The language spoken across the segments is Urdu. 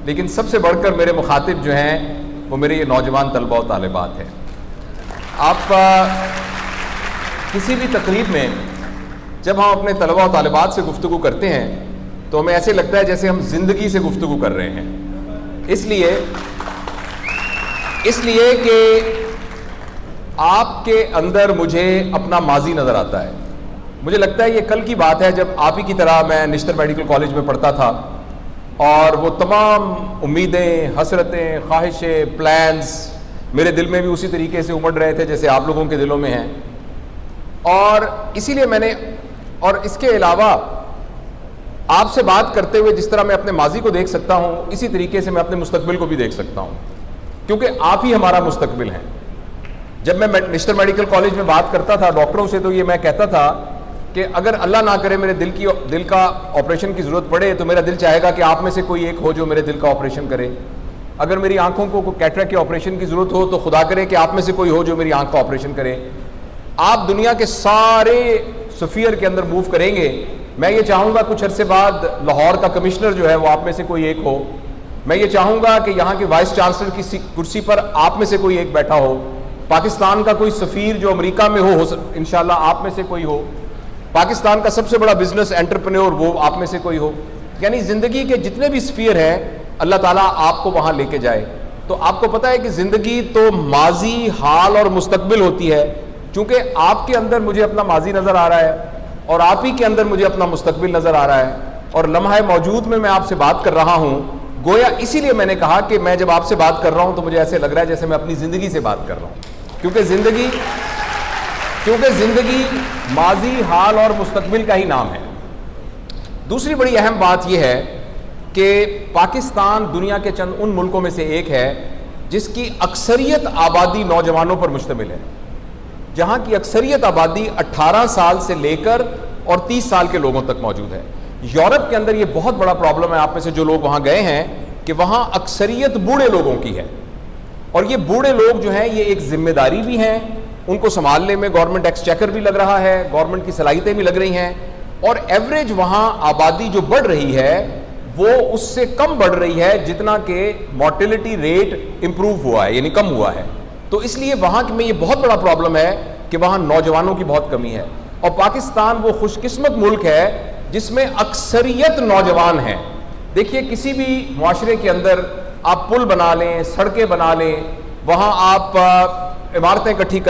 لیکن سب سے بڑھ کر میرے مخاطب جو ہیں وہ میرے یہ نوجوان طلباء و طالبات ہیں. آپ کسی بھی تقریب میں جب ہم اپنے طلباء و طالبات سے گفتگو کرتے ہیں تو ہمیں ایسے لگتا ہے جیسے ہم زندگی سے گفتگو کر رہے ہیں. اس لیے کہ آپ کے اندر مجھے اپنا ماضی نظر آتا ہے. مجھے لگتا ہے یہ کل کی بات ہے جب آپ ہی کی طرح میں نشتر میڈیکل کالج میں پڑھتا تھا اور وہ تمام امیدیں، حسرتیں، خواہشیں، پلانز میرے دل میں بھی اسی طریقے سے امڑ رہے تھے جیسے آپ لوگوں کے دلوں میں ہیں. اور اسی لیے میں نے، اور اس کے علاوہ آپ سے بات کرتے ہوئے جس طرح میں اپنے ماضی کو دیکھ سکتا ہوں اسی طریقے سے میں اپنے مستقبل کو بھی دیکھ سکتا ہوں، کیونکہ آپ ہی ہمارا مستقبل ہیں. جب میں نشتر میڈیکل کالج میں بات کرتا تھا ڈاکٹروں سے تو یہ میں کہتا تھا کہ اگر اللہ نہ کرے میرے دل کا آپریشن کی ضرورت پڑے تو میرا دل چاہے گا کہ آپ میں سے کوئی ایک ہو جو میرے دل کا آپریشن کرے. اگر میری آنکھوں کو کیٹریکٹ کے آپریشن کی ضرورت ہو تو خدا کرے کہ آپ میں سے کوئی ہو جو میری آنکھ کا آپریشن کرے. آپ دنیا کے سارے سفیر کے اندر موو کریں گے. میں یہ چاہوں گا کچھ عرصے بعد لاہور کا کمشنر جو ہے وہ آپ میں سے کوئی ایک ہو. میں یہ چاہوں گا کہ یہاں کے وائس چانسلر کی کرسی پر آپ میں سے کوئی ایک بیٹھا ہو. پاکستان کا کوئی سفیر جو امریکہ میں ہو انشاءاللہ آپ میں سے کوئی ہو. پاکستان کا سب سے بڑا بزنس انٹرپرینور وہ آپ میں سے کوئی ہو. یعنی زندگی کے جتنے بھی سفیر ہیں اللہ تعالیٰ آپ کو وہاں لے کے جائے. تو آپ کو پتہ ہے کہ زندگی تو ماضی، حال اور مستقبل ہوتی ہے. چونکہ آپ کے اندر مجھے اپنا ماضی نظر آ رہا ہے اور آپ ہی کے اندر مجھے اپنا مستقبل نظر آ رہا ہے اور لمحہ موجود میں آپ سے بات کر رہا ہوں. گویا اسی لیے میں نے کہا کہ میں جب آپ سے بات کر رہا ہوں تو مجھے ایسے لگ رہا ہے جیسے میں اپنی زندگی سے بات کر رہا ہوں. کیونکہ زندگی ماضی، حال اور مستقبل کا ہی نام ہے. دوسری بڑی اہم بات یہ ہے کہ پاکستان دنیا کے چند ان ملکوں میں سے ایک ہے جس کی اکثریت آبادی نوجوانوں پر مشتمل ہے. جہاں کی اکثریت آبادی 18 سال سے لے کر اور 30 سال کے لوگوں تک موجود ہے. یورپ کے اندر یہ بہت بڑا پرابلم ہے. آپ میں سے جو لوگ وہاں گئے ہیں کہ وہاں اکثریت بوڑھے لوگوں کی ہے اور یہ بوڑھے لوگ جو ہیں یہ ایک ذمہ داری بھی ہیں. ان کو سنبھالنے میں گورنمنٹ ایکسچیکر بھی لگ رہا ہے، گورنمنٹ کی صلاحیتیں بھی لگ رہی ہیں اور ایوریج وہاں آبادی جو بڑھ رہی ہے وہ اس سے کم بڑھ رہی ہے جتنا کہ مورٹیلٹی ریٹ امپروو ہوا ہے، یعنی کم ہوا ہے. تو اس لیے وہاں میں یہ بہت بڑا پرابلم ہے کہ وہاں نوجوانوں کی بہت کمی ہے. اور پاکستان وہ خوش قسمت ملک ہے جس میں اکثریت نوجوان ہیں. دیکھیے کسی بھی معاشرے کے اندر آپ پل بنا لیں، سڑکیں بنا لیں، وہاں آپ عمارتیں اکٹھی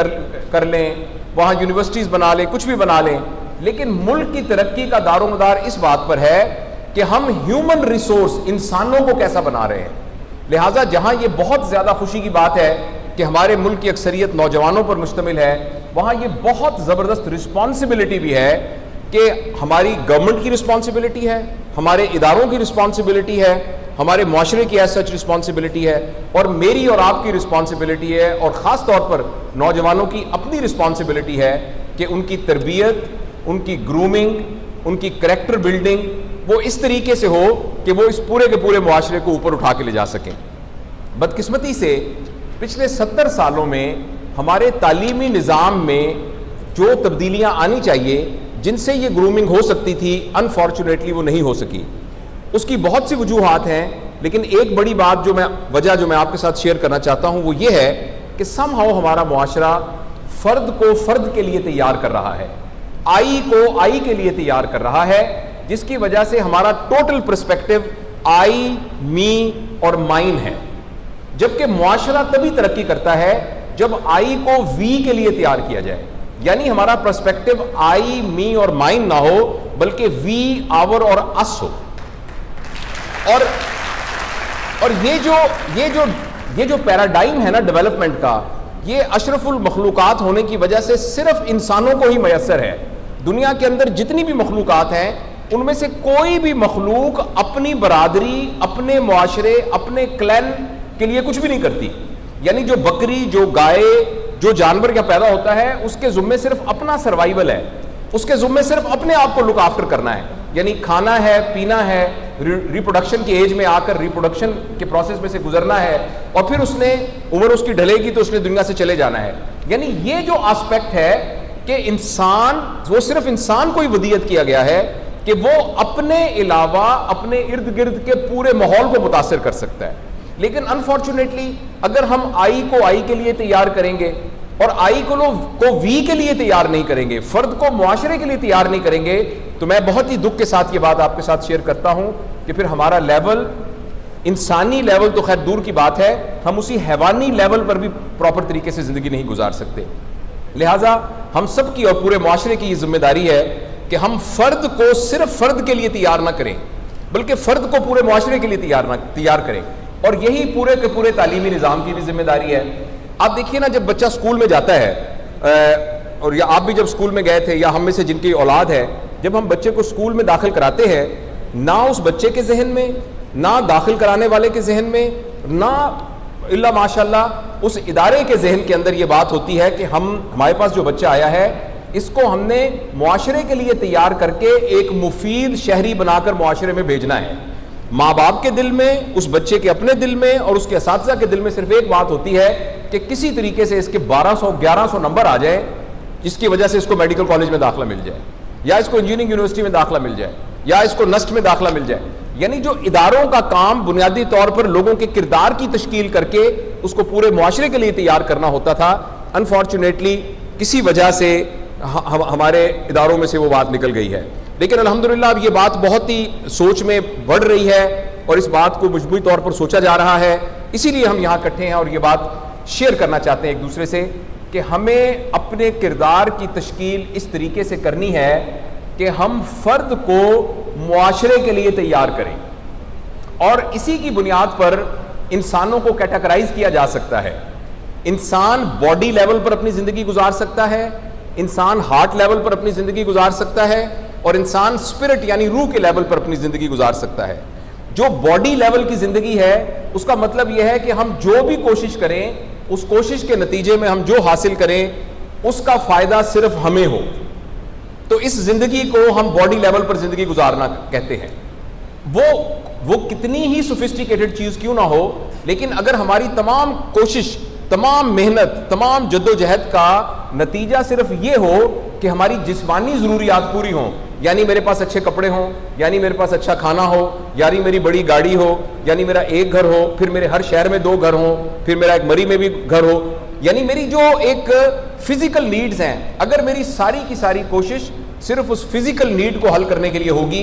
کر لیں، وہاں یونیورسٹیز بنا لیں، کچھ بھی بنا لیں، لیکن ملک کی ترقی کا دار و مدار اس بات پر ہے کہ ہم ہیومن ریسورس، انسانوں کو کیسا بنا رہے ہیں. لہٰذا جہاں یہ بہت زیادہ خوشی کی بات ہے کہ ہمارے ملک کی اکثریت نوجوانوں پر مشتمل ہے، وہاں یہ بہت زبردست رسپانسبلٹی بھی ہے کہ ہماری گورنمنٹ کی رسپانسبلٹی ہے، ہمارے اداروں کی رسپانسبلٹی ہے، ہمارے معاشرے کی ایز سچ رسپانسبلٹی ہے اور میری اور آپ کی رسپانسبلٹی ہے اور خاص طور پر نوجوانوں کی اپنی رسپانسبلٹی ہے کہ ان کی تربیت، ان کی گرومنگ، ان کی کریکٹر بلڈنگ وہ اس طریقے سے ہو کہ وہ اس پورے کے پورے معاشرے کو اوپر اٹھا کے لے جا سکیں. بدقسمتی سے پچھلے 70 سالوں میں ہمارے تعلیمی نظام میں جو تبدیلیاں آنی چاہیے جن سے یہ گرومنگ ہو سکتی تھی انفارچونیٹلی وہ نہیں ہو سکی. اس کی بہت سی وجوہات ہیں لیکن ایک بڑی بات وجہ جو میں آپ کے ساتھ شیئر کرنا چاہتا ہوں وہ یہ ہے کہ سم ہاؤ ہمارا معاشرہ فرد کو فرد کے لیے تیار کر رہا ہے، آئی کو آئی کے لیے تیار کر رہا ہے، جس کی وجہ سے ہمارا ٹوٹل پرسپیکٹو آئی، می اور مائن ہے. جبکہ معاشرہ تبھی ترقی کرتا ہے جب آئی کو وی کے لیے تیار کیا جائے، یعنی ہمارا پرسپیکٹو آئی، می اور مائن نہ ہو بلکہ وی، آور اور اس ہو. اور یہ جو پیراڈائم ہے نا ڈیولپمنٹ کا، یہ اشرف المخلوقات ہونے کی وجہ سے صرف انسانوں کو ہی میسر ہے. دنیا کے اندر جتنی بھی مخلوقات ہیں ان میں سے کوئی بھی مخلوق اپنی برادری، اپنے معاشرے، اپنے کلین کے لیے کچھ بھی نہیں کرتی. یعنی جو بکری، جو گائے، جو جانور یا پیدا ہوتا ہے اس کے ذمے صرف اپنا سروائیول ہے، اس کے ذمے صرف اپنے آپ کو لک آفٹر کرنا ہے، یعنی کھانا ہے، پینا ہے، ریپروڈکشن کی ایج میں آ کر ریپروڈکشن کے پروسیس میں سے گزرنا ہے اور پھر اس نے عمر اس کی ڈھلے گی تو اس نے دنیا سے چلے جانا ہے. یعنی یہ جو آسپیکٹ ہے کہ انسان، وہ صرف انسان کو ہی ودیت کیا گیا ہے کہ وہ اپنے علاوہ اپنے ارد گرد کے پورے ماحول کو متاثر کر سکتا ہے. لیکن انفارچونیٹلی اگر ہم آئی کو آئی کے لیے تیار کریں گے اور آئی کو وی کے لیے تیار نہیں کریں گے, فرد کو معاشرے کے لیے تیار نہیں کریں گے, تو میں بہت ہی دکھ کے ساتھ یہ بات آپ کے ساتھ شیئر کرتا ہوں کہ پھر ہمارا لیول, انسانی لیول تو خیر دور کی بات ہے, ہم اسی حیوانی لیول پر بھی پراپر طریقے سے زندگی نہیں گزار سکتے. لہٰذا ہم سب کی اور پورے معاشرے کی یہ ذمہ داری ہے کہ ہم فرد کو صرف فرد کے لیے تیار نہ کریں, بلکہ فرد کو پورے معاشرے کے لیے تیار کریں. اور یہی پورے کے پورے تعلیمی نظام کی بھی ذمہ داری ہے. آپ دیکھیے نا, جب بچہ اسکول میں جاتا ہے, اور یا آپ بھی جب اسکول میں گئے تھے, یا ہم میں سے جن کی اولاد ہے, جب ہم بچے کو اسکول میں داخل کراتے ہیں, نہ اس بچے کے ذہن میں, نہ داخل کرانے والے کے ذہن میں, نہ الا ماشاءاللہ اس ادارے کے ذہن کے اندر یہ بات ہوتی ہے کہ ہمارے پاس جو بچہ آیا ہے اس کو ہم نے معاشرے کے لیے تیار کر کے ایک مفید شہری بنا کر معاشرے میں بھیجنا ہے. ماں باپ کے دل میں, اس بچے کے اپنے دل میں اور اس کے اساتذہ کے دل میں صرف ایک بات ہوتی ہے کہ کسی طریقے سے اس کے 1100 نمبر آ جائے, جس کی وجہ سے اس کو میڈیکل کالج میں داخلہ مل جائے, یا اس کو انجینئرنگ یونیورسٹی میں داخلہ مل جائے, یا اس کو نسٹ میں داخلہ مل جائے. یعنی جو اداروں کا کام بنیادی طور پر لوگوں کے کردار کی تشکیل کر کے اس کو پورے معاشرے کے لیے تیار کرنا ہوتا تھا, انفارچونیٹلی کسی وجہ سے ہمارے اداروں میں سے وہ بات نکل گئی ہے. لیکن الحمدللہ اب یہ بات بہت ہی سوچ میں بڑھ رہی ہے اور اس بات کو مجموعی طور پر سوچا جا رہا ہے. اسی لیے ہم یہاں اکٹھے ہیں اور یہ بات شیئر کرنا چاہتے ہیں ایک دوسرے سے کہ ہمیں اپنے کردار کی تشکیل اس طریقے سے کرنی ہے کہ ہم فرد کو معاشرے کے لیے تیار کریں, اور اسی کی بنیاد پر انسانوں کو کیٹیگرائز کیا جا سکتا ہے. انسان باڈی لیول پر اپنی زندگی گزار سکتا ہے, انسان ہارٹ لیول پر اپنی زندگی گزار سکتا ہے, اور انسان اسپرٹ یعنی روح کے لیول پر اپنی زندگی گزار سکتا ہے. جو باڈی لیول کی زندگی ہے اس کا مطلب یہ ہے کہ ہم جو بھی کوشش کریں اس کوشش کے نتیجے میں ہم جو حاصل کریں اس کا فائدہ صرف ہمیں ہو. تو اس زندگی کو ہم باڈی لیول پر زندگی گزارنا کہتے ہیں. وہ کتنی ہی سوفسٹیکیٹڈ چیز کیوں نہ ہو, لیکن اگر ہماری تمام کوشش, تمام محنت, تمام جدوجہد کا نتیجہ صرف یہ ہو کہ ہماری جسمانی ضروریات پوری ہوں, یعنی میرے پاس اچھے کپڑے ہوں, یعنی میرے پاس اچھا کھانا ہو, یعنی میری بڑی گاڑی ہو, یعنی میرا ایک گھر ہو, پھر میرے ہر شہر میں 2 گھر ہوں, پھر میرا ایک مری میں بھی گھر ہو, یعنی میری جو ایک فزیکل نیڈز ہیں, اگر میری ساری کی ساری کوشش صرف اس فزیکل نیڈ کو حل کرنے کے لیے ہوگی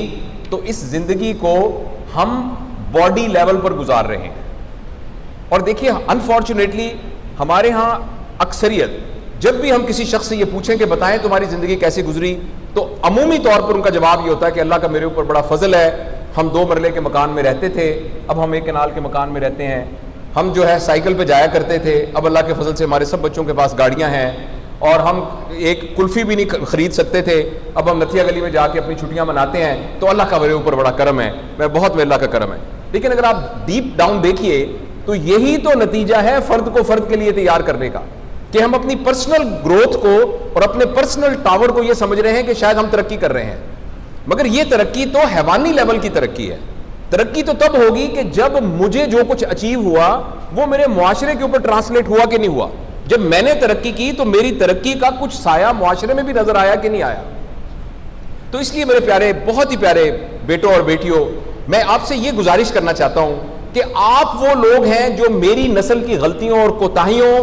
تو اس زندگی کو ہم باڈی لیول پر گزار رہے ہیں. اور دیکھیے انفارچونیٹلی ہمارے ہاں اکثریت, جب بھی ہم کسی شخص سے یہ پوچھیں کہ بتائیں تمہاری زندگی کیسی گزری, تو عمومی طور پر ان کا جواب یہ ہوتا ہے کہ اللہ کا میرے اوپر بڑا فضل ہے, ہم 2 مرلے کے مکان میں رہتے تھے, اب ہم 1 کنال کے مکان میں رہتے ہیں, ہم جو ہے سائیکل پہ جایا کرتے تھے, اب اللہ کے فضل سے ہمارے سب بچوں کے پاس گاڑیاں ہیں, اور ہم ایک کلفی بھی نہیں خرید سکتے تھے, اب ہم نتھیا گلی میں جا کے اپنی چھٹیاں مناتے ہیں, تو اللہ کا میرے اوپر بڑا کرم ہے, بہت اللہ کا کرم ہے. لیکن اگر آپ ڈیپ ڈاؤن دیکھیے تو یہی تو نتیجہ ہے فرد کو فرد کے لیے تیار کرنے کا, کہ ہم اپنی پرسنل گروتھ کو اور اپنے پرسنل ٹاور کو یہ سمجھ رہے ہیں کہ شاید ہم ترقی کر رہے ہیں, مگر یہ ترقی تو حیوانی لیول کی ترقی ہے. ترقی تو تب ہوگی کہ جب مجھے جو کچھ اچیو ہوا وہ میرے معاشرے کے اوپر ٹرانسلیٹ ہوا کہ نہیں ہوا. جب میں نے ترقی کی تو میری ترقی کا کچھ سایہ معاشرے میں بھی نظر آیا کہ نہیں آیا. تو اس لیے میرے پیارے, بہت ہی پیارے بیٹوں اور بیٹیوں, میں آپ سے یہ گزارش کرنا چاہتا ہوں کہ آپ وہ لوگ ہیں جو میری نسل کی غلطیوں اور کوتاہیوں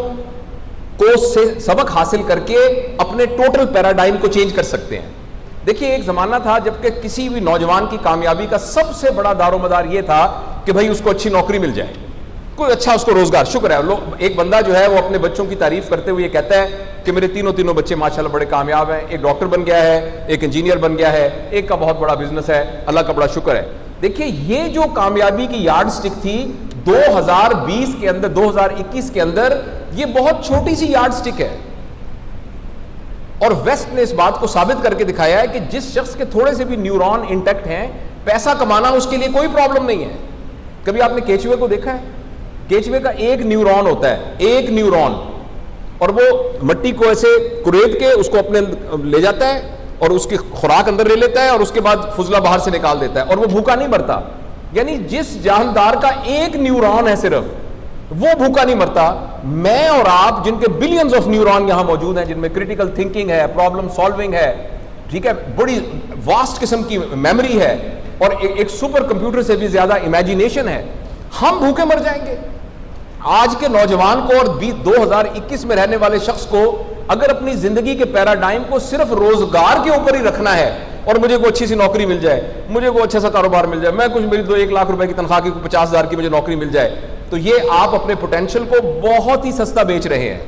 کو سبق حاصل کر کے اپنے ٹوٹل پیراڈائم کو چینج کر سکتے ہیں. دیکھیے ایک زمانہ تھا جب کہ کسی بھی نوجوان کی کامیابی کا سب سے بڑا دار و مدار یہ تھا کہ بھائی اس کو اچھی نوکری مل جائے, کوئی اچھا اس کو روزگار. شکر ہے ایک بندہ جو ہے وہ اپنے بچوں کی تعریف کرتے ہوئے یہ کہتا ہے کہ میرے تینوں بچے ماشاءاللہ بڑے کامیاب ہیں, ایک ڈاکٹر بن گیا ہے, ایک انجینئر بن گیا ہے, ایک کا بہت بڑا بزنس ہے, اللہ کا بڑا شکر ہے. دیکھیے یہ جو کامیابی کی یارڈ سٹک تھی 2020 کے اندر, 2021 کے اندر, یہ بہت چھوٹی سی یارڈ سٹک ہے. اور ویسٹ نے اس بات کو ثابت کر کے دکھایا ہے کہ جس شخص کے تھوڑے سے بھی نیورون انٹیکٹ ہیں, پیسہ کمانا اس کے لیے کوئی پرابلم نہیں ہے. کبھی آپ نے کیچوے کو دیکھا ہے؟ کیچوے کا ایک نیورون ہوتا ہے, ایک نیورون, اور وہ مٹی کو ایسے کریت کے اس کو اپنے لے جاتا ہے اور اس کی خوراک اندر لے لیتا ہے اور اس کے بعد فضلہ باہر سے نکال دیتا ہے, اور وہ بھوکا نہیں مرتا. یعنی جس جاندار کا ایک نیورون ہے صرف, وہ بھوکا نہیں مرتا. میں اور آپ جن کے بلینز آف نیورون یہاں موجود ہیں, جن میں کریٹیکل تھنکنگ ہے, پرابلم سالونگ ہے, ٹھیک ہے, بڑی واسٹ قسم کی میموری ہے اور ایک سپر کمپیوٹر سے بھی زیادہ امیجینیشن ہے. ہم بھوکے مر جائیں گے. آج کے نوجوان کو اور 2021 میں رہنے والے شخص کو اگر اپنی زندگی کے پیراڈائم کو صرف روزگار کے اوپر ہی رکھنا ہے اور مجھے کوئی اچھی سی نوکری مل جائے, مجھے کوئی اچھا سا کاروبار مل جائے, میں کچھ میری 1 لاکھ روپے کی تنخواہ کی 50,000 کی مجھے نوکری مل جائے, تو یہ آپ اپنے پوٹینشیل کو بہت ہی سستا بیچ رہے ہیں.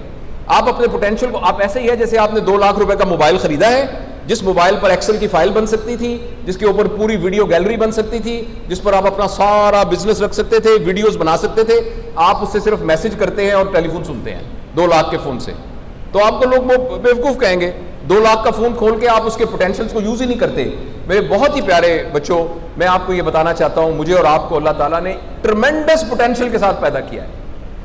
آپ اپنے پوٹینشیل کو, آپ ایسے ہی ہے جیسے آپ نے 2 لاکھ روپے کا موبائل خریدا ہے, جس موبائل پر ایکسل کی فائل بن سکتی تھی, جس کے اوپر پوری ویڈیو گیلری بن سکتی تھی, جس پر آپ اپنا سارا بزنس رکھ سکتے تھے, ویڈیوز بنا سکتے تھے. آپ اس سے صرف میسج کرتے ہیں اور ٹیلی فون سنتے ہیں 2 لاکھ کے فون سے, تو آپ کو لوگ بیوقوف کہیں گے. 2 لاکھ کا فون کھول کے آپ اس کے پوٹینشیلز کو یوز ہی نہیں کرتے. میرے بہت ہی پیارے بچوں, میں آپ کو یہ بتانا چاہتا ہوں, مجھے اور آپ کو اللہ تعالیٰ نے ٹرمینڈس پوٹینشیل کے ساتھ پیدا کیا ہے.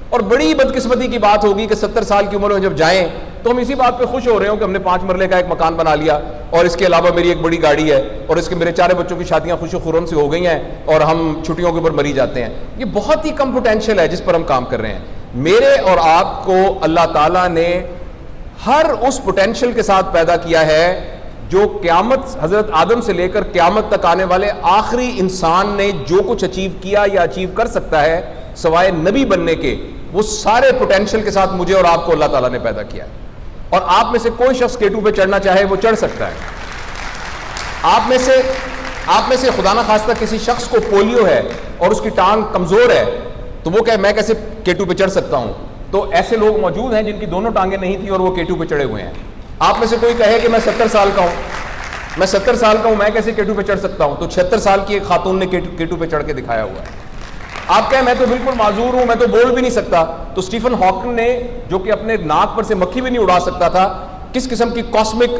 اور بڑی بدقسمتی کی بات ہوگی کہ 70 سال کی عمر میں جب جائیں تو ہم اسی بات پہ خوش ہو رہے ہوں کہ ہم نے 5 مرلے کا ایک مکان بنا لیا اور اس کے علاوہ میری ایک بڑی گاڑی ہے اور اس کے میرے 4 بچوں کی شادیاں خوش و خرم سے ہو گئی ہیں اور ہم چھٹیوں کے اوپر مری جاتے ہیں. یہ بہت ہی کم پوٹینشیل ہے جس پر ہم کام کر رہے ہیں. میرے اور آپ کو اللہ تعالیٰ نے ہر اس پوٹینشیل کے ساتھ پیدا کیا ہے جو قیامت, حضرت آدم سے لے کر قیامت تک آنے والے آخری انسان نے جو کچھ اچیو کیا یا اچیو کر سکتا ہے سوائے نبی بننے کے, وہ سارے پوٹینشیل کے ساتھ مجھے اور آپ کو اللہ تعالیٰ نے پیدا کیا ہے. اور آپ میں سے کوئی شخص K2 پہ چڑھنا چاہے وہ چڑھ سکتا ہے. آپ میں سے خدا نہ خواستہ کسی شخص کو پولیو ہے اور اس کی ٹانگ کمزور ہے, تو وہ کہے میں کیسے K2 پہ چڑھ سکتا ہوں؟ تو ایسے لوگ موجود ہیں جن کی دونوں ٹانگیں نہیں تھیں اور وہ K2 پہ چڑھے ہوئے ہیں. آپ میں سے کوئی کہے کہ میں 70 سال کا ہوں, میں کیسے K2 پہ چڑھ سکتا ہوں؟ تو 76 سال کی ایک خاتون نے K2 پہ چڑھ کے دکھایا ہوا ہے. آپ کہیں میں تو بالکل معذور ہوں, میں تو بول بھی نہیں سکتا, تو اسٹیفن ہاکنگ نے, جو کہ اپنے ناک پر سے مکھی بھی نہیں اڑا سکتا تھا, کس قسم کی کاسمک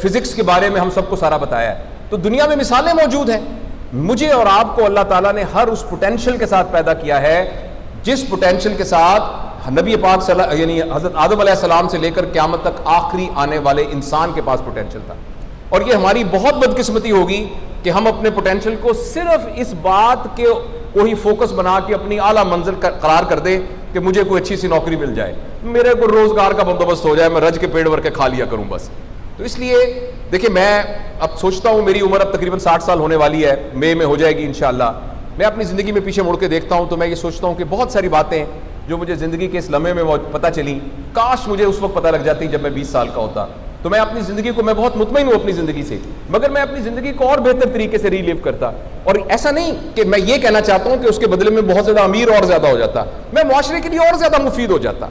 فزکس کے بارے میں ہم سب کو سارا بتایا ہے. تو دنیا میں مثالیں موجود ہیں. مجھے اور آپ کو اللہ تعالیٰ نے ہر اس پوٹینشیل کے ساتھ پیدا کیا ہے جس پوٹینشیل کے ساتھ نبی پاک یعنی حضرت آدم علیہ السلام سے لے کر قیامت تک آخری آنے والے انسان کے پاس پوٹینشیل تھا. اور یہ ہماری بہت بدقسمتی ہوگی کہ ہم اپنے پوٹینشیل کو صرف اس بات کے کوئی فوکس بنا کے اپنی اعلیٰ منزل قرار کر دے کہ مجھے کوئی اچھی سی نوکری مل جائے, میرے کو روزگار کا بندوبست ہو جائے, میں رج کے پیڑ بھر کے کھا لیا کروں بس. تو اس لیے دیکھیں, میں اب سوچتا ہوں, میری عمر اب تقریباً 60 سال ہونے والی ہے, مئی میں ہو جائے گی انشاءاللہ. میں اپنی زندگی میں پیچھے مڑ کے دیکھتا ہوں تو میں یہ سوچتا ہوں کہ بہت ساری باتیں جو مجھے زندگی کے اس لمحے میں پتہ چلیں, کاش مجھے اس وقت پتہ لگ جاتی جب میں 20 سال کا ہوتا. تو میں اپنی زندگی کو, میں بہت مطمئن ہوں اپنی زندگی سے, مگر میں اپنی زندگی کو اور بہتر طریقے سے ری لیو کرتا. اور ایسا نہیں کہ میں یہ کہنا چاہتا ہوں کہ اس کے بدلے میں بہت زیادہ امیر اور زیادہ ہو جاتا, میں معاشرے کے لیے اور زیادہ مفید ہو جاتا.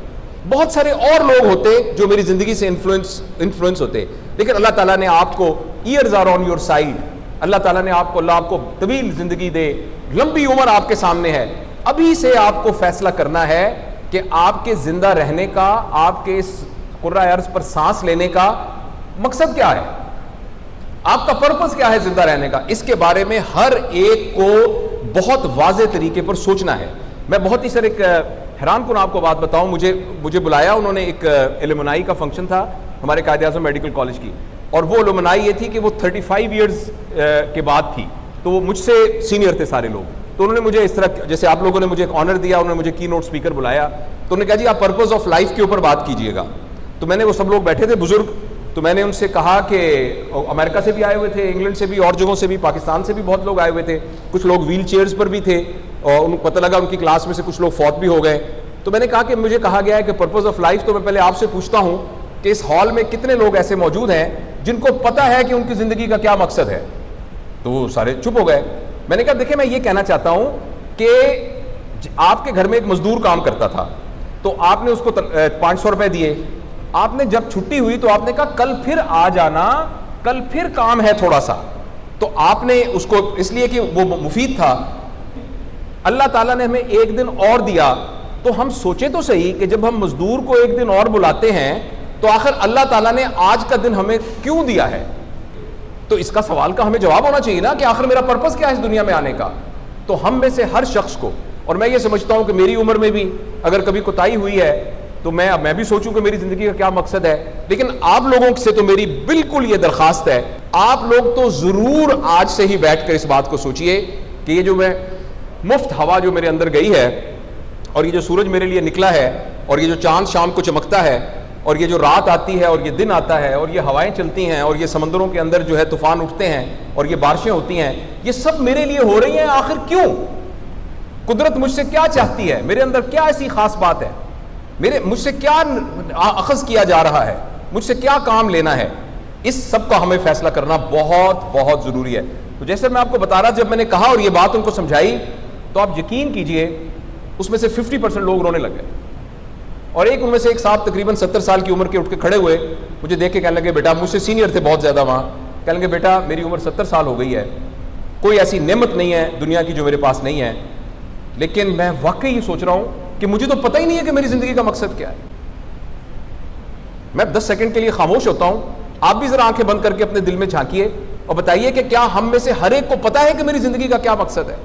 بہت سارے اور لوگ ہوتے جو میری زندگی سے انفلوئنس ہوتے. لیکن اللہ تعالیٰ نے آپ کو, years are on your side, اللہ تعالیٰ نے آپ کو طویل زندگی دے, لمبی عمر آپ کے سامنے ہے. ابھی سے آپ کو فیصلہ کرنا ہے کہ آپ کے زندہ رہنے کا, آپ کے اس قرۂ ارض پر سانس لینے کا مقصد کیا ہے, آپ کا پرپس کیا ہے زندہ رہنے کا. اس کے بارے میں ہر ایک کو بہت واضح طریقے پر سوچنا ہے. میں بہت ہی سر ایک حیران کن آپ کو بات بتاؤں, مجھے بلایا انہوں نے, ایک ایلومنائی کا فنکشن تھا ہمارے قائد اعظم میڈیکل کالج کی, اور وہ ایلومنائی یہ تھی کہ وہ 35 ایئرز کے بعد تھی, تو وہ مجھ سے سینئر تھے سارے لوگ. تو انہوں نے مجھے اس طرح, جیسے آپ لوگوں نے مجھے ایک آنر دیا, انہوں نے مجھے کی نوٹ اسپیکر بلایا, تو انہوں نے کہا جی آپ پرپز آف لائف کے اوپر بات کیجئے گا. تو میں نے, وہ سب لوگ بیٹھے تھے بزرگ, تو میں نے ان سے کہا کہ امریکہ سے بھی آئے ہوئے تھے, انگلینڈ سے بھی, اور جگہوں سے بھی, پاکستان سے بھی بہت لوگ آئے ہوئے تھے, کچھ لوگ ویل چیئرز پر بھی تھے, اور ان کو پتہ لگا ان کی کلاس میں سے کچھ لوگ فوت بھی ہو گئے. تو میں نے کہا کہ مجھے کہا گیا ہے کہ پرپز آف لائف, تو میں پہلے آپ سے پوچھتا ہوں کہ اس ہال میں کتنے لوگ ایسے موجود ہیں جن کو پتہ ہے کہ ان کی زندگی کا کیا مقصد ہے. تو وہ سارے چپ ہو گئے. میں نے کہا دیکھیں, میں یہ کہنا چاہتا ہوں کہ آپ کے گھر میں ایک مزدور کام کرتا تھا, تو آپ نے اس کو 500 روپے دیے, آپ نے جب چھٹی ہوئی تو آپ نے کہا کل پھر آ جانا, کل پھر کام ہے تھوڑا سا. تو آپ نے اس کو, اس لیے کہ وہ مفید تھا. اللہ تعالیٰ نے ہمیں ایک دن اور دیا, تو ہم سوچے تو صحیح کہ جب ہم مزدور کو ایک دن اور بلاتے ہیں تو آخر اللہ تعالیٰ نے آج کا دن ہمیں کیوں دیا ہے. تو اس کا سوال کا ہمیں جواب ہونا چاہیے نا کہ آخر میرا پرپس کیا ہے اس دنیا میں آنے کا. تو ہم میں سے ہر شخص کو, اور میں یہ سمجھتا ہوں کہ میری عمر میں بھی اگر کبھی کوتاہی ہوئی ہے تو میں بھی سوچوں کہ میری زندگی کا کیا مقصد ہے. لیکن آپ لوگوں سے تو میری بالکل یہ درخواست ہے, آپ لوگ تو ضرور آج سے ہی بیٹھ کر اس بات کو سوچئے کہ یہ جو میں مفت ہوا جو میرے اندر گئی ہے, اور یہ جو سورج میرے لیے نکلا ہے, اور یہ جو چاند شام کو چمکتا ہے, اور یہ جو رات آتی ہے اور یہ دن آتا ہے اور یہ ہوائیں چلتی ہیں اور یہ سمندروں کے اندر جو ہے طوفان اٹھتے ہیں اور یہ بارشیں ہوتی ہیں، یہ سب میرے لیے ہو رہی ہیں، آخر کیوں؟ قدرت مجھ سے کیا چاہتی ہے؟ میرے اندر کیا ایسی خاص بات ہے؟ مجھ سے کیا اخذ کیا جا رہا ہے؟ مجھ سے کیا کام لینا ہے؟ اس سب کا ہمیں فیصلہ کرنا بہت بہت ضروری ہے۔ تو جیسے میں آپ کو بتا رہا، جب میں نے کہا اور یہ بات ان کو سمجھائی تو آپ یقین کیجئے اس میں سے 50% لوگ رونے لگ گئے، اور ان میں سے ایک صاحب تقریباً 70 سال کی عمر کے اٹھ کے کھڑے ہوئے، مجھے دیکھ کے کہنے لگے، بیٹا، مجھ سے سینئر تھے بہت زیادہ وہاں، کہنے لگے، بیٹا میری عمر 70 سال ہو گئی ہے، کوئی ایسی نعمت نہیں ہے دنیا کی جو میرے پاس نہیں ہے، لیکن میں واقعی یہ سوچ رہا ہوں کہ مجھے تو پتہ ہی نہیں ہے کہ میری زندگی کا مقصد کیا ہے۔ میں 10 سیکنڈ کے لیے خاموش ہوتا ہوں، آپ بھی ذرا آنکھیں بند کر کے اپنے دل میں جھانکیے اور بتائیے کہ کیا ہم میں سے ہر ایک کو پتہ ہے کہ میری زندگی کا کیا مقصد ہے؟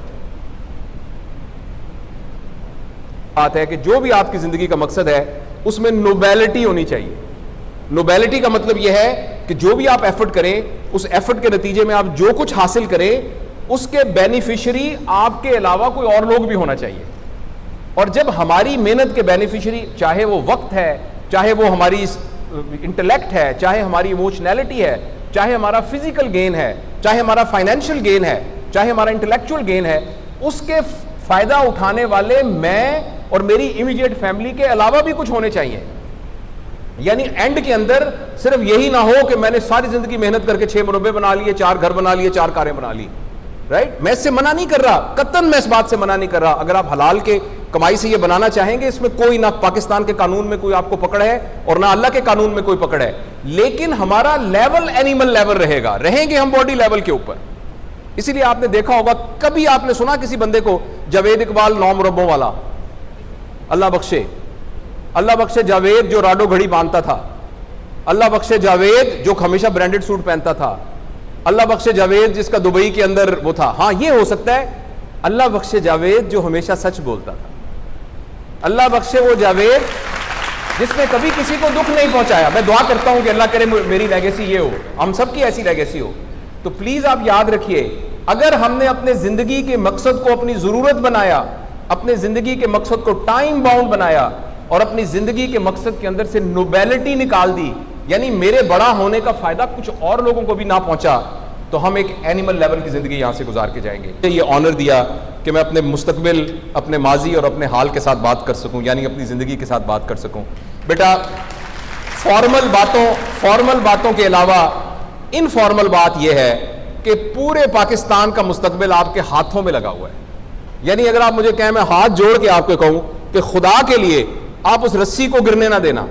بات ہے کہ جو بھی آپ کی زندگی کا مقصد ہے اس میں نوبیلٹی ہونی چاہیے۔ نوبیلٹی کا مطلب یہ ہے کہ جو بھی آپ ایفرٹ کریں، اس ایفرٹ کے نتیجے میں آپ جو کچھ حاصل کریں اس کے بینیفیشری آپ کے علاوہ کوئی اور لوگ بھی ہونا چاہیے۔ اور جب ہماری محنت کے بینیفیشری، چاہے وہ وقت ہے، چاہے وہ ہماری انٹلیکٹ ہے، چاہے ہماری ایموشنلٹی ہے، چاہے ہمارا فزیکل گین ہے، چاہے ہمارا فائنینشیل گین ہے، چاہے ہمارا انٹلیکچوئل گین ہے، اس کے فائدہ اٹھانے والے میں اور میری امیڈیٹ فیملی کے علاوہ بھی کچھ ہونے چاہیے۔ یعنی اینڈ کے اندر صرف یہی نہ ہو کہ میں نے ساری زندگی محنت کر کے 6 مربع بنا لیے، 4 گھر بنا لیے، 4 کاریں بنا لی، رائٹ؟ میں اس سے منع نہیں کر رہا، قطعاً میں اس بات سے منع نہیں کر رہا۔ اگر آپ حلال کے کمائی سے یہ بنانا چاہیں گے، اس میں کوئی نہ پاکستان کے قانون میں کوئی آپ کو پکڑ ہے اور نہ اللہ کے قانون میں کوئی پکڑ ہے، لیکن ہمارا لیول اینیمل لیول رہے گا، رہیں گے ہم باڈی لیول کے اوپر۔ اسی لیے آپ نے دیکھا ہوگا، کبھی آپ نے سنا کسی بندے کو جاوید اقبال 9 مربعوں والا، اللہ بخشے جاوید جو راڈو گھڑی باندھتا تھا، اللہ بخشے جاوید جو ہمیشہ برانڈڈ سوٹ پہنتا تھا، اللہ بخشے جاوید جس کا دبئی کے اندر وہ تھا، ہاں یہ ہو سکتا ہے، اللہ بخشے جاوید جو ہمیشہ سچ بولتا تھا، اللہ بخشے وہ جاوید جس نے کبھی کسی کو دکھ نہیں پہنچایا۔ میں دعا کرتا ہوں کہ اللہ کرے میری لیگیسی یہ ہو، ہم سب کی ایسی لیگیسی ہو۔ تو پلیز آپ یاد رکھیے، اگر ہم نے اپنے زندگی کے مقصد کو اپنی ضرورت بنایا، اپنے زندگی کے مقصد کو ٹائم باؤنڈ بنایا اور اپنی زندگی کے مقصد کے اندر سے نوبیلٹی نکال دی، یعنی میرے بڑا ہونے کا فائدہ کچھ اور لوگوں کو بھی نہ پہنچا، تو ہم ایک اینیمل لیول کی زندگی یہاں سے گزار کے جائیں گے۔ یہ آنر دیا کہ میں اپنے مستقبل، اپنے ماضی اور اپنے حال کے ساتھ بات کر سکوں، یعنی اپنی زندگی کے ساتھ بات کر سکوں۔ بیٹا، فارمل باتوں کے علاوہ انفارمل بات یہ ہے کہ پورے پاکستان کا مستقبل آپ کے ہاتھوں میں لگا ہوا ہے۔ یعنی اگر آپ مجھے کہیں، میں ہاتھ جوڑ کے آپ کو کہوں کہ خدا کے لیے آپ اس رسی کو گرنے نہ دینا،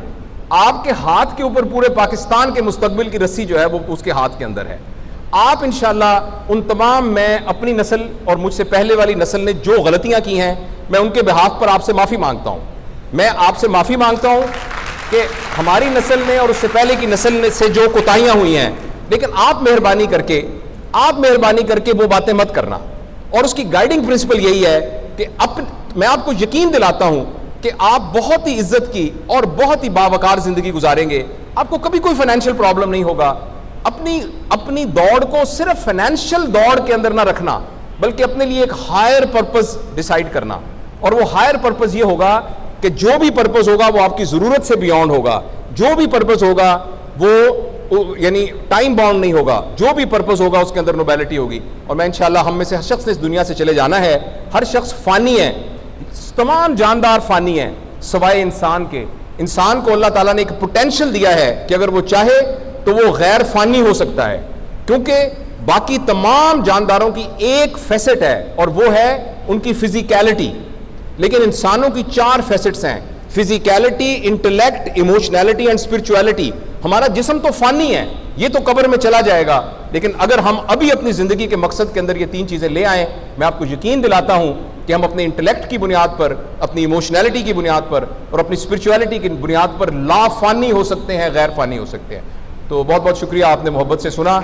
آپ کے ہاتھ کے اوپر پورے پاکستان کے مستقبل کی رسی جو ہے وہ اس کے ہاتھ کے اندر ہے۔ آپ انشاءاللہ ان تمام، میں اپنی نسل اور مجھ سے پہلے والی نسل نے جو غلطیاں کی ہیں، میں ان کے بہاف پر آپ سے معافی مانگتا ہوں۔ میں آپ سے معافی مانگتا ہوں کہ ہماری نسل نے اور اس سے پہلے کی نسل سے جو کوتاہیاں ہوئی ہیں، لیکن آپ مہربانی کر کے وہ باتیں مت کرنا۔ اور اس کی گائیڈنگ پرنسپل یہی ہے کہ میں آپ کو یقین دلاتا ہوں کہ آپ بہت ہی عزت کی اور بہت ہی باوقار زندگی گزاریں گے، آپ کو کبھی کوئی فائنینشیل پرابلم نہیں ہوگا۔ اپنی دوڑ کو صرف فائنینشیل دوڑ کے اندر نہ رکھنا، بلکہ اپنے لیے ایک ہائر پرپز ڈیسائیڈ کرنا، اور وہ ہائر پرپز یہ ہوگا کہ جو بھی پرپز ہوگا وہ آپ کی ضرورت سے بیونڈ ہوگا، جو بھی پرپز ہوگا وہ یعنی ٹائم باؤنڈ نہیں ہوگا، جو بھی پرپز ہوگا اس کے اندر نوبیلٹی ہوگی۔ اور میں انشاءاللہ ہم میں سے ہر شخص نے اس دنیا سے چلے جانا ہے، ہر شخص فانی ہے، تمام جاندار فانی ہیں سوائے انسان کے۔ انسان کو اللہ تعالیٰ نے ایک پوٹینشل دیا ہے کہ اگر وہ چاہے تو وہ غیر فانی ہو سکتا ہے، کیونکہ باقی تمام جانداروں کی ایک فیسٹ ہے اور وہ ہے ان کی فزیکیلٹی، لیکن انسانوں کی 4 فیسٹس ہیں: فزیکیلٹی، انٹلیکٹ، ایموشنلٹی اینڈ اسپرچویلٹی۔ ہمارا جسم تو فانی ہے، یہ تو قبر میں چلا جائے گا، لیکن اگر ہم ابھی اپنی زندگی کے مقصد کے اندر یہ 3 چیزیں لے آئیں، میں آپ کو یقین دلاتا ہوں کہ ہم اپنے انٹلیکٹ کی بنیاد پر، اپنی ایموشنلٹی کی بنیاد پر اور اپنی اسپرچویلٹی کی بنیاد پر لا فانی ہو سکتے ہیں، غیر فانی ہو سکتے ہیں۔ تو بہت بہت شکریہ، آپ نے محبت سے سنا۔